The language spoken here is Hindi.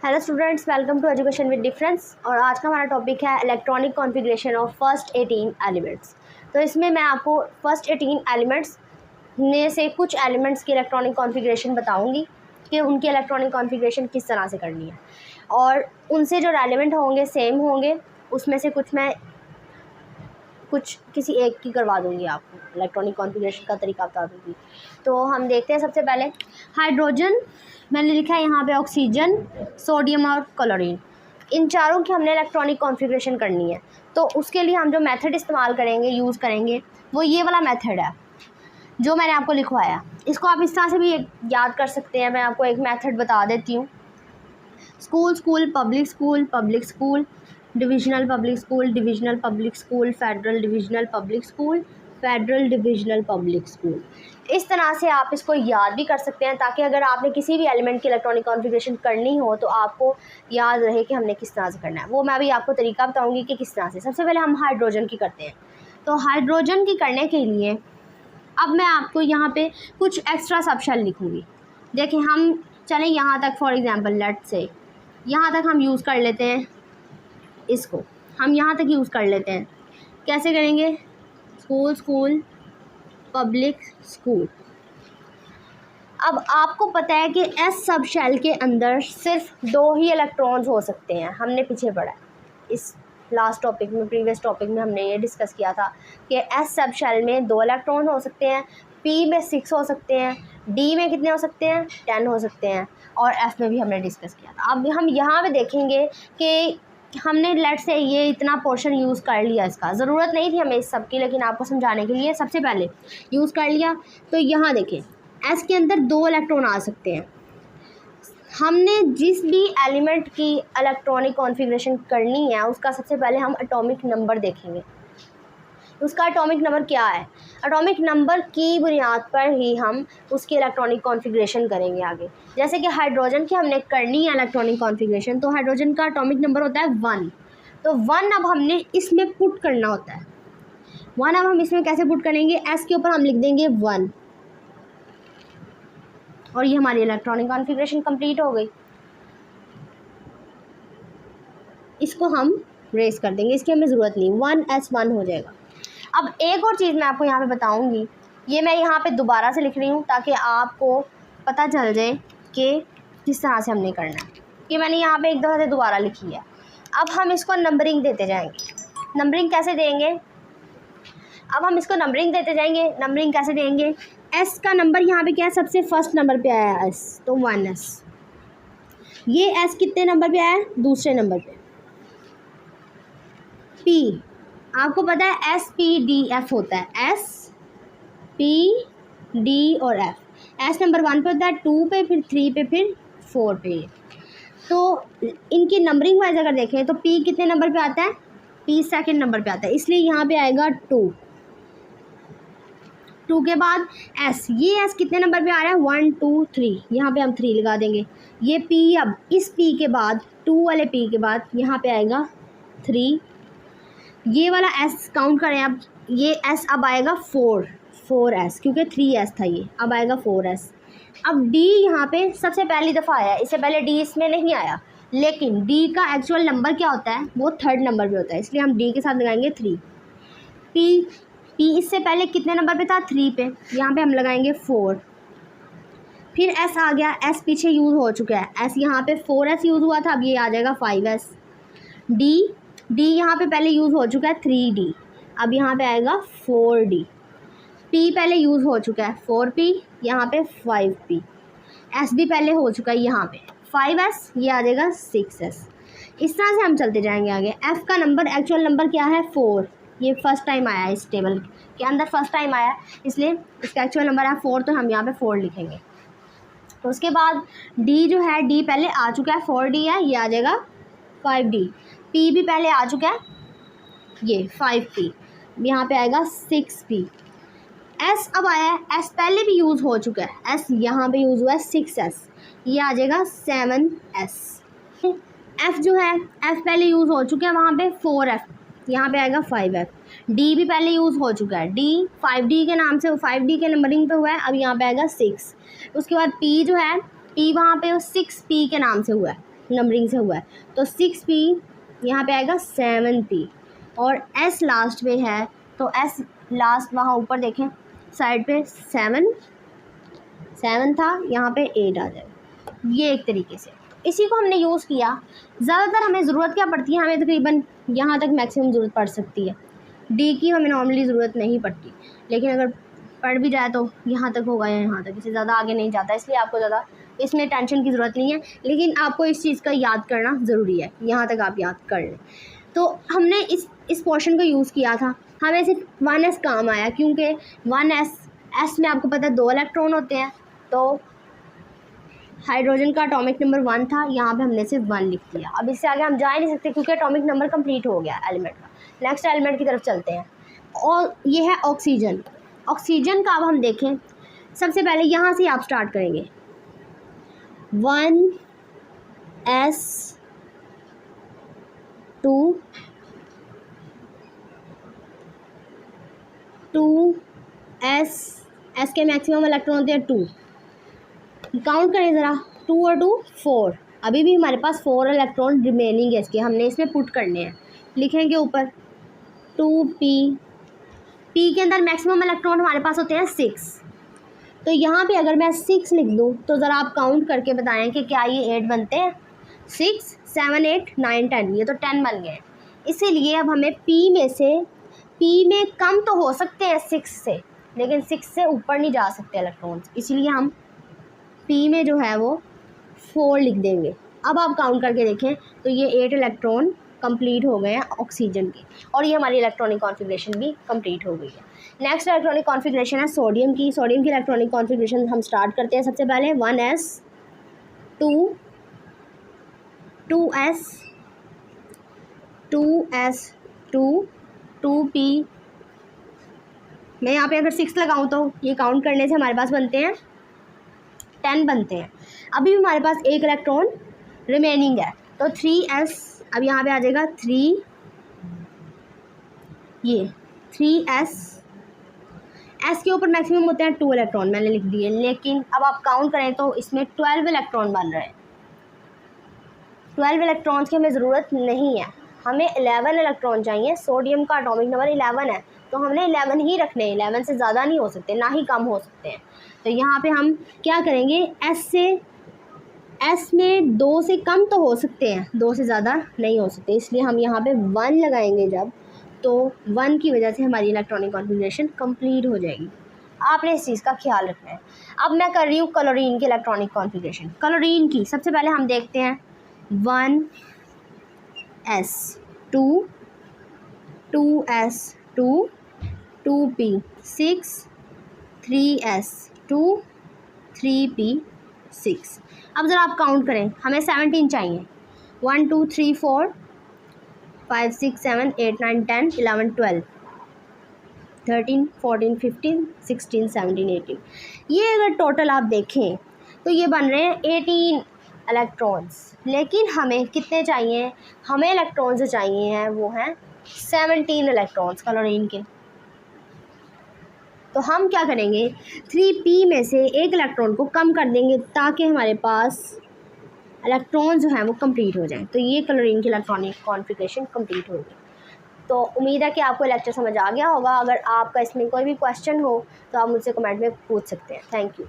Hello students, welcome to education with difference. और आज का हमारा टॉपिक है electronic configuration of first 18 elements. तो इसमें मैं आपको फर्स्ट 18 एलिमेंट्स में से कुछ एलिमेंट्स की इलेक्ट्रॉनिक कॉन्फ़िगरेशन बताऊंगी कि उनकी इलेक्ट्रॉनिक कॉन्फ़िगरेशन किस तरह से करनी है, और उनसे जो रेलिवेंट होंगे सेम होंगे, उसमें से कुछ किसी एक की करवा दूंगी, आपको इलेक्ट्रॉनिक कॉन्फ़िगरेशन का तरीका बता दूंगी। तो हम देखते हैं। सबसे पहले हाइड्रोजन, मैंने लिखा है यहाँ पे ऑक्सीजन, सोडियम और क्लोरीन, इन चारों की हमने इलेक्ट्रॉनिक कॉन्फ़िगरेशन करनी है। तो उसके लिए हम जो मेथड इस्तेमाल करेंगे, यूज़ करेंगे, वो ये वाला मेथड है जो मैंने आपको लिखवाया। इसको आप इस तरह से भी याद कर सकते हैं। मैं आपको एक मेथड बता देती हूँ। School school, public school, public school, divisional public school, divisional public school, federal divisional public school, federal divisional public school. इस तरह से आप इसको याद भी कर सकते हैं, ताकि अगर आपने किसी भी एलिमेंट की इलेक्ट्रॉनिक कॉन्फ़िगरेशन करनी हो तो आपको याद रहे कि हमने किस तरह से करना है। वो मैं अभी आपको तरीका बताऊंगी कि किस तरह से। सबसे पहले हम हाइड्रोजन की करते हैं। तो हाइड्रोजन की करने के लिए अब मैं आपको यहाँ पे कुछ एक्स्ट्रा सब शेल लिखूँगी। देखिए, हम चलें यहाँ तक, फॉर एग्ज़ाम्पल लेट्स से यहाँ तक हम यूज़ कर लेते हैं। इसको हम यहाँ तक यूज़ कर लेते हैं। कैसे करेंगे? School school, public school. अब आपको पता है कि एस सब शेल के अंदर सिर्फ 2 ही इलेक्ट्रॉन्स हो सकते हैं। हमने पीछे पढ़ा है इस लास्ट टॉपिक में, प्रीवियस टॉपिक में हमने ये डिस्कस किया था कि एस सब शेल में 2 इलेक्ट्रॉन हो सकते हैं, पी में 6 हो सकते हैं, डी में कितने हो सकते हैं? 10 हो सकते हैं, और एफ में भी हमने डिस्कस किया था। अब हम यहाँ पे देखेंगे कि हमने लेट से ये इतना पोर्शन यूज़ कर लिया। इसका ज़रूरत नहीं थी हमें इस सब की, लेकिन आपको समझाने के लिए सबसे पहले यूज़ कर लिया। तो यहाँ देखें, एस के अंदर 2 इलेक्ट्रॉन आ सकते हैं। हमने जिस भी एलिमेंट की इलेक्ट्रॉनिक कॉन्फ़िगरेशन करनी है, उसका सबसे पहले हम एटॉमिक नंबर देखेंगे। उसका एटॉमिक नंबर क्या है? एटॉमिक नंबर की बुनियाद पर ही हम उसकी इलेक्ट्रॉनिक कॉन्फ़िगरेशन करेंगे आगे। जैसे कि हाइड्रोजन की हमने करनी है इलेक्ट्रॉनिक कॉन्फ़िगरेशन, तो हाइड्रोजन का एटॉमिक नंबर होता है 1। तो 1 अब हमने इसमें पुट करना होता है। 1 अब हम इसमें कैसे पुट करेंगे? एस के ऊपर हम लिख देंगे 1, और ये हमारी इलेक्ट्रॉनिक कॉन्फ़िगरेशन कंप्लीट हो गई। इसको हम रेस कर देंगे, इसकी हमें ज़रूरत नहीं, 1s1 हो जाएगा। अब एक और चीज़ मैं आपको यहाँ पे बताऊँगी, ये मैं यहाँ पे दोबारा से लिख रही हूँ ताकि आपको पता चल जाए कि किस तरह से हमने करना है, कि मैंने यहाँ पे एक दफ़ा से दोबारा लिखी है। अब हम इसको नंबरिंग देते जाएंगे। नंबरिंग कैसे देंगे? अब हम इसको नंबरिंग देते जाएंगे। नंबरिंग कैसे देंगे? एस का नंबर यहाँ पे क्या है? सबसे फर्स्ट नंबर पे आया है एस, तो 1s। ये एस कितने नंबर पे आया है? दूसरे नंबर पे। पी, आपको पता है एस पी डी एफ होता है, एस पी डी और एफ। एस नंबर 1 पे होता है, 2 पे, फिर 3 पे, फिर 4 पे। तो इनकी नंबरिंग वाइज अगर देखें तो पी कितने नंबर पे आता है? पी सेकंड नंबर पे आता है, इसलिए यहाँ पे आएगा 2। 2 के बाद एस, ये एस कितने नंबर पे आ रहा है? 1 2 3, यहाँ पे हम 3 लगा देंगे। ये पी, अब इस पी के बाद 2 वाले पी के बाद यहाँ पे आएगा 3। ये वाला एस काउंट करें अब, ये एस अब आएगा 4s, क्योंकि 3s था ये, अब आएगा 4s। अब डी यहाँ पे सबसे पहली दफ़ा आया, इससे पहले डी इसमें नहीं आया, लेकिन डी का एक्चुअल नंबर क्या होता है? वो 3rd नंबर पे होता है, इसलिए हम डी के साथ लगाएंगे 3। पी इससे पहले कितने नंबर पे था? 3 पे, यहाँ पे हम लगाएंगे 4। फिर एस आ गया, एस पीछे यूज़ हो चुका है, एस यहाँ पे 4s यूज़ हुआ था, अब ये आ जाएगा 5s। डी यहाँ पे पहले यूज़ हो चुका है 3d, अब यहाँ पे आएगा 4d। पी पहले यूज़ हो चुका है 4p, यहाँ पे 5p। एस भी पहले हो चुका है यहाँ पे 5s, ये आ जाएगा 6s। इस तरह से हम चलते जाएंगे आगे। एफ़ का नंबर, एक्चुअल नंबर क्या है? 4। ये फर्स्ट टाइम आया है, इस टेबल के अंदर फर्स्ट टाइम आया, इसलिए इसका एक्चुअल नंबर है 4, तो हम यहाँ पे 4 लिखेंगे। तो उसके बाद डी जो है, डी पहले आ चुका है, 4d है, ये आ जाएगा 5d। पी भी पहले आ चुका है, ये 5p, यहाँ पे आएगा 6p। एस अब आया है, एस पहले भी यूज़ हो चुका है, एस यहाँ पे यूज़ हुआ है 6s, ये आ जाएगा 7s। एफ़ जो है, एफ़ पहले यूज़ हो चुका है, वहाँ पे 4f, यहाँ पे आएगा 5f। डी भी पहले यूज़ हो चुका है, डी 5d के नाम से, 5d के नंबरिंग पे हुआ है, अब यहाँ पे आएगा 6। उसके बाद पी जो है, पी वहाँ पे 6p के नाम से हुआ है, नंबरिंग से हुआ है, तो 6p यहाँ पे आएगा 7p, और s लास्ट पे है तो s लास्ट वहाँ ऊपर देखें साइड पे 7 था, यहाँ पे 8 आ जाएगा। ये एक तरीके से इसी को हमने यूज़ किया। ज़्यादातर हमें ज़रूरत क्या पड़ती है, हमें तकरीबन यहाँ तक मैक्सिमम ज़रूरत पड़ सकती है, डी की हमें नॉर्मली ज़रूरत नहीं पड़ती, लेकिन अगर पड़ भी जाए तो यहाँ तक होगा या यहाँ तक, इससे ज़्यादा आगे नहीं जाता, इसलिए आपको ज़्यादा इसमें टेंशन की ज़रूरत नहीं है। लेकिन आपको इस चीज़ का याद करना ज़रूरी है, यहाँ तक आप याद कर लें। तो हमने इस पोर्शन को यूज़ किया था, हमें सिर्फ 1s काम आया, क्योंकि 1s में आपको पता है 2 इलेक्ट्रॉन होते हैं, तो हाइड्रोजन का एटॉमिक नंबर 1 था, यहाँ पे हमने सिर्फ 1 लिख दिया। अब इससे आगे हम जा ही नहीं सकते क्योंकि एटॉमिक नंबर कंप्लीट हो गया एलिमेंट का। नेक्स्ट एलिमेंट की तरफ चलते हैं, और ये है ऑक्सीजन। ऑक्सीजन का अब हम देखें, सबसे पहले यहाँ से आप स्टार्ट करेंगे, 1s 2s के मैक्सिमम इलेक्ट्रॉन होते हैं 2, काउंट करें ज़रा, 2 और 2 4, अभी भी हमारे पास 4 इलेक्ट्रॉन रिमेनिंग है इसके, हमने इसमें पुट करने हैं। लिखेंगे ऊपर 2p, p के अंदर मैक्सिमम इलेक्ट्रॉन हमारे पास होते हैं 6, तो यहाँ पे अगर मैं 6 लिख दूँ तो ज़रा आप काउंट करके बताएं कि क्या ये 8 बनते हैं। 6 7 8 9 10, ये तो 10 बन गए। इसीलिए अब हमें p में कम तो हो सकते हैं 6 से, लेकिन 6 से ऊपर नहीं जा सकते इलेक्ट्रॉन्स, इसीलिए हम p में जो है वो 4 लिख देंगे। अब आप काउंट करके देखें तो ये 8 इलेक्ट्रॉन कंप्लीट हो गए हैं ऑक्सीजन के, और ये हमारी इलेक्ट्रॉनिक कॉन्फ़िगरेशन भी कंप्लीट हो गई है। नेक्स्ट इलेक्ट्रॉनिक कॉन्फ़िगरेशन है सोडियम की। सोडियम की इलेक्ट्रॉनिक कॉन्फ़िगरेशन हम स्टार्ट करते हैं। सबसे पहले 1s 2 2p, मैं यहाँ पे अगर 6 लगाऊँ तो ये काउंट करने से हमारे पास बनते हैं 10 बनते हैं। अभी हमारे पास एक इलेक्ट्रॉन रिमेनिंग है, तो 3s, अब यहाँ पे आ जाएगा 3, ये 3s, s के ऊपर मैक्सिमम होते हैं 2 इलेक्ट्रॉन, मैंने लिख दिए, लेकिन अब आप काउंट करें तो इसमें 12 इलेक्ट्रॉन बन रहे हैं। 12 इलेक्ट्रॉन्स की हमें ज़रूरत नहीं है, हमें 11 इलेक्ट्रॉन चाहिए। सोडियम का एटॉमिक नंबर 11 है, तो हमने 11 ही रखने हैं, 11 से ज़्यादा नहीं हो सकते, ना ही कम हो सकते हैं। तो यहाँ पे हम क्या करेंगे, s में 2 से कम तो हो सकते हैं, 2 से ज़्यादा नहीं हो सकते, इसलिए हम यहाँ पे 1 लगाएंगे जब, तो 1 की वजह से हमारी इलेक्ट्रॉनिक कॉन्फ़िगरेशन कंप्लीट हो जाएगी। आपने इस चीज़ का ख्याल रखना है। अब मैं कर रही हूँ क्लोरीन की इलेक्ट्रॉनिक कॉन्फ़िगरेशन। क्लोरीन की सबसे पहले हम देखते हैं 1s 2s 2p 6 3s 2 3p 6। अब ज़रा आप काउंट करें, हमें 17 चाहिए। 1 2 3 4 5 6 7 8 9 10 11 12 13 14 15 16 17 18, ये अगर टोटल आप देखें तो ये बन रहे हैं 18 इलेक्ट्रॉन्स। लेकिन हमें कितने चाहिए, हमें इलेक्ट्रॉन्स जो चाहिए हैं वो हैं 17 इलेक्ट्रॉन्स क्लोरीन के। तो हम क्या करेंगे, 3p में से एक इलेक्ट्रॉन को कम कर देंगे ताकि हमारे पास इलेक्ट्रॉन जो हैं वो कंप्लीट हो जाएं। तो ये क्लोरीन की इलेक्ट्रॉनिक कॉन्फ़िगरेशन कंप्लीट होगी। तो उम्मीद है कि आपको लेक्चर समझ आ गया होगा। अगर आपका इसमें कोई भी क्वेश्चन हो तो आप मुझसे कमेंट में पूछ सकते हैं। Thank you.